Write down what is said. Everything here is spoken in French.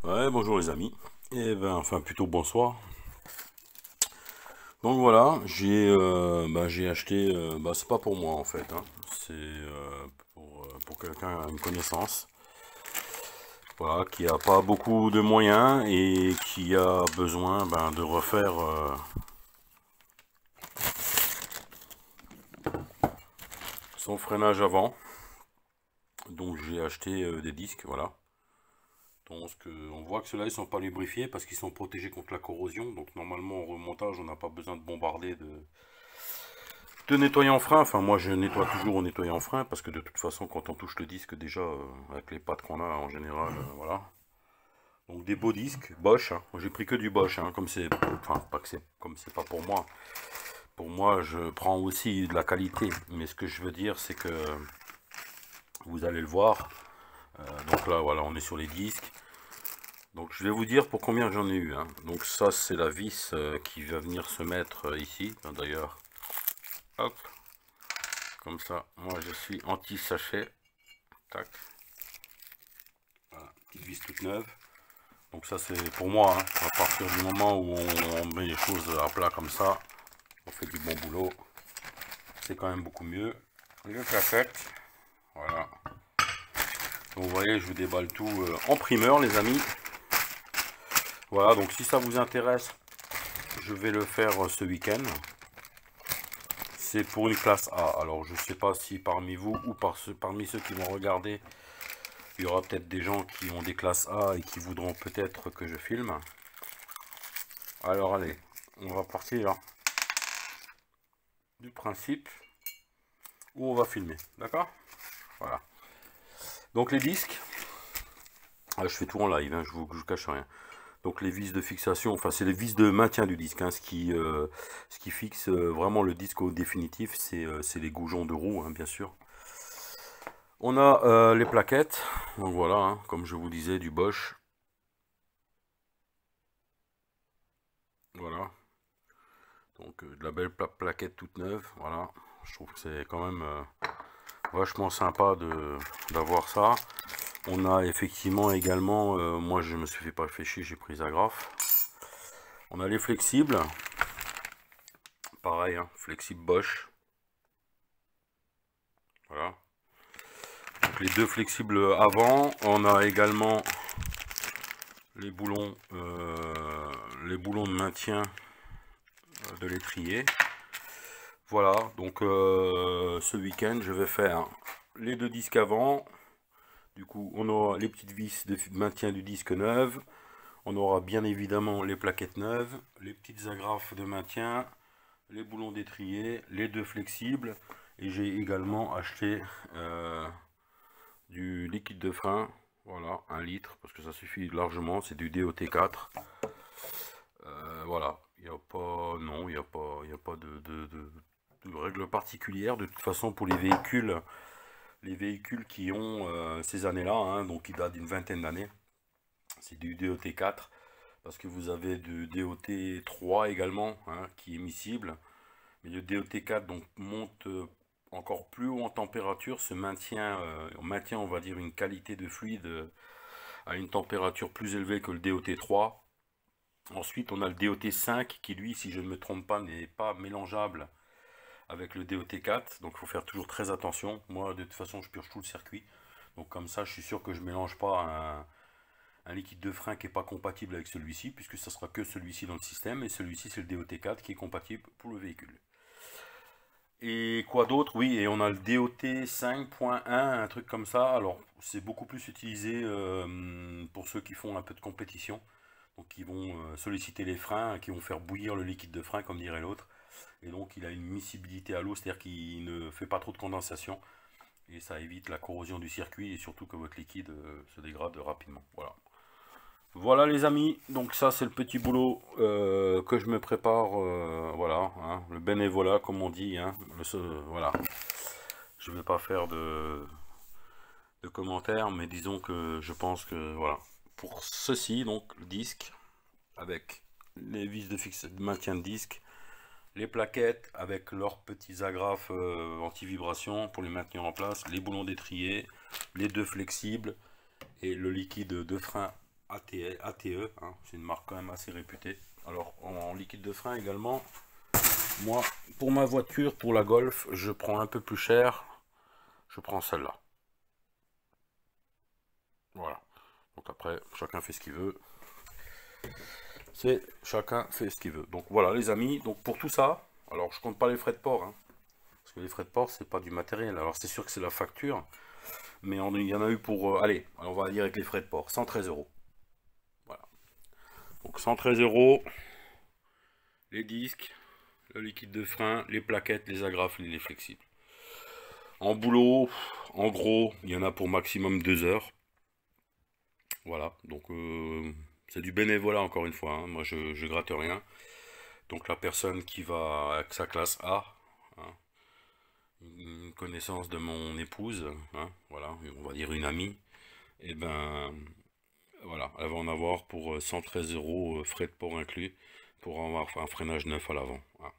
Ouais, bonjour les amis. Et ben, enfin plutôt bonsoir. Donc voilà, j'ai acheté, c'est pas pour moi en fait, hein. C'est pour quelqu'un, une connaissance, voilà, qui a pas beaucoup de moyens et qui a besoin de refaire son freinage avant. Donc j'ai acheté des disques, voilà. Donc on voit que ceux-là ils sont pas lubrifiés parce qu'ils sont protégés contre la corrosion. Donc normalement en remontage on n'a pas besoin de bombarder de nettoyant frein. Enfin moi je nettoie toujours au nettoyant frein parce que de toute façon quand on touche le disque déjà avec les pattes qu'on a en général, voilà. Donc des beaux disques Bosch, hein. J'ai pris que du Bosch, hein, comme c'est, enfin pas que c'est comme c'est pas pour moi. Pour moi je prends aussi de la qualité, mais ce que je veux dire c'est que vous allez le voir. Donc là voilà, on est sur les disques. Donc je vais vous dire pour combien j'en ai eu, hein. Donc ça c'est la vis qui va venir se mettre ici. D'ailleurs, hop, comme ça, moi je suis anti-sachet. Tac, voilà, petite vis toute neuve. Donc ça c'est pour moi, hein. À partir du moment où on met les choses à plat comme ça, on fait du bon boulot. C'est quand même beaucoup mieux. Les plaquettes, voilà. Donc vous voyez, je vous déballe tout en primeur les amis. Voilà, donc si ça vous intéresse, je vais le faire ce week-end. C'est pour une classe A. Alors je sais pas si parmi vous ou parmi ceux qui vont regarder, il y aura peut-être des gens qui ont des classes A et qui voudront peut-être que je filme. Alors allez, on va partir du principe où on va filmer. D'accord? Voilà. Donc les disques, je fais tout en live, hein, je vous cache rien. Donc les vis de fixation, enfin c'est les vis de maintien du disque, hein, ce qui fixe vraiment le disque au définitif, c'est les goujons de roue, hein, bien sûr. On a les plaquettes, donc voilà, hein, comme je vous disais, du Bosch. Voilà, donc de la belle plaquette toute neuve, voilà. Je trouve que c'est quand même vachement sympa d'avoir ça. On a effectivement également, moi je me suis fait pas fait chier, j'ai pris Zagraf. On a les flexibles, pareil, hein, flexible Bosch. Voilà. Donc les deux flexibles avant. On a également les boulons de maintien de l'étrier. Voilà, donc ce week-end je vais faire les deux disques avant. Du coup on aura les petites vis de maintien du disque neuve. On aura bien évidemment les plaquettes neuves, les petites agrafes de maintien, les boulons d'étrier, les deux flexibles. Et j'ai également acheté du liquide de frein, voilà, 1 litre, parce que ça suffit largement, c'est du DOT4. Voilà, il n'y a pas, non, il y a pas de règle particulière. De toute façon, pour les véhicules qui ont ces années-là, hein, donc qui datent d'une vingtaine d'années, c'est du DOT4, parce que vous avez du DOT3 également, hein, qui est miscible. Mais le DOT4 donc monte encore plus haut en température, on maintient on va dire une qualité de fluide à une température plus élevée que le DOT3. Ensuite on a le DOT5 qui lui, si je ne me trompe pas, n'est pas mélangeable avec le DOT4, donc il faut faire toujours très attention. Moi de toute façon je purge tout le circuit, donc comme ça je suis sûr que je ne mélange pas un liquide de frein qui n'est pas compatible avec celui-ci, puisque ça sera que celui-ci dans le système, et celui-ci c'est le DOT4 qui est compatible pour le véhicule. Et quoi d'autre? Oui, et on a le DOT 5.1, un truc comme ça. Alors, c'est beaucoup plus utilisé pour ceux qui font un peu de compétition. Donc, qui vont solliciter les freins, qui vont faire bouillir le liquide de frein, comme dirait l'autre. Et donc, il a une miscibilité à l'eau, c'est-à-dire qu'il ne fait pas trop de condensation. Et ça évite la corrosion du circuit et surtout que votre liquide se dégrade rapidement. Voilà. Voilà les amis, donc ça c'est le petit boulot que je me prépare, voilà, hein, le bénévolat comme on dit, hein, voilà. Je ne vais pas faire de commentaires, mais disons que je pense que voilà. Pour ceci, donc le disque, avec les vis de maintien de disque, les plaquettes avec leurs petits agrafes anti-vibration pour les maintenir en place, les boulons d'étrier, les deux flexibles et le liquide de frein ATE, hein, c'est une marque quand même assez réputée. Alors en liquide de frein également, moi pour ma voiture, pour la Golf, je prends un peu plus cher, je prends celle-là. Voilà, donc après chacun fait ce qu'il veut. C'est chacun fait ce qu'il veut. Donc voilà les amis, donc pour tout ça, alors je compte pas les frais de port, hein, parce que les frais de port c'est pas du matériel. Alors c'est sûr que c'est la facture, mais il y en a eu pour, allez, on va dire avec les frais de port, 113 euros. Voilà, donc 113 euros, les disques, le liquide de frein, les plaquettes, les agrafes, les flexibles. En boulot, en gros, il y en a pour maximum 2 heures. Voilà, donc c'est du bénévolat encore une fois, hein. Moi je gratte rien. Donc la personne qui va avec sa classe A, hein, une connaissance de mon épouse, hein, voilà, on va dire une amie, et ben voilà, elle va en avoir pour 113 euros frais de port inclus pour avoir un freinage neuf à l'avant. Voilà.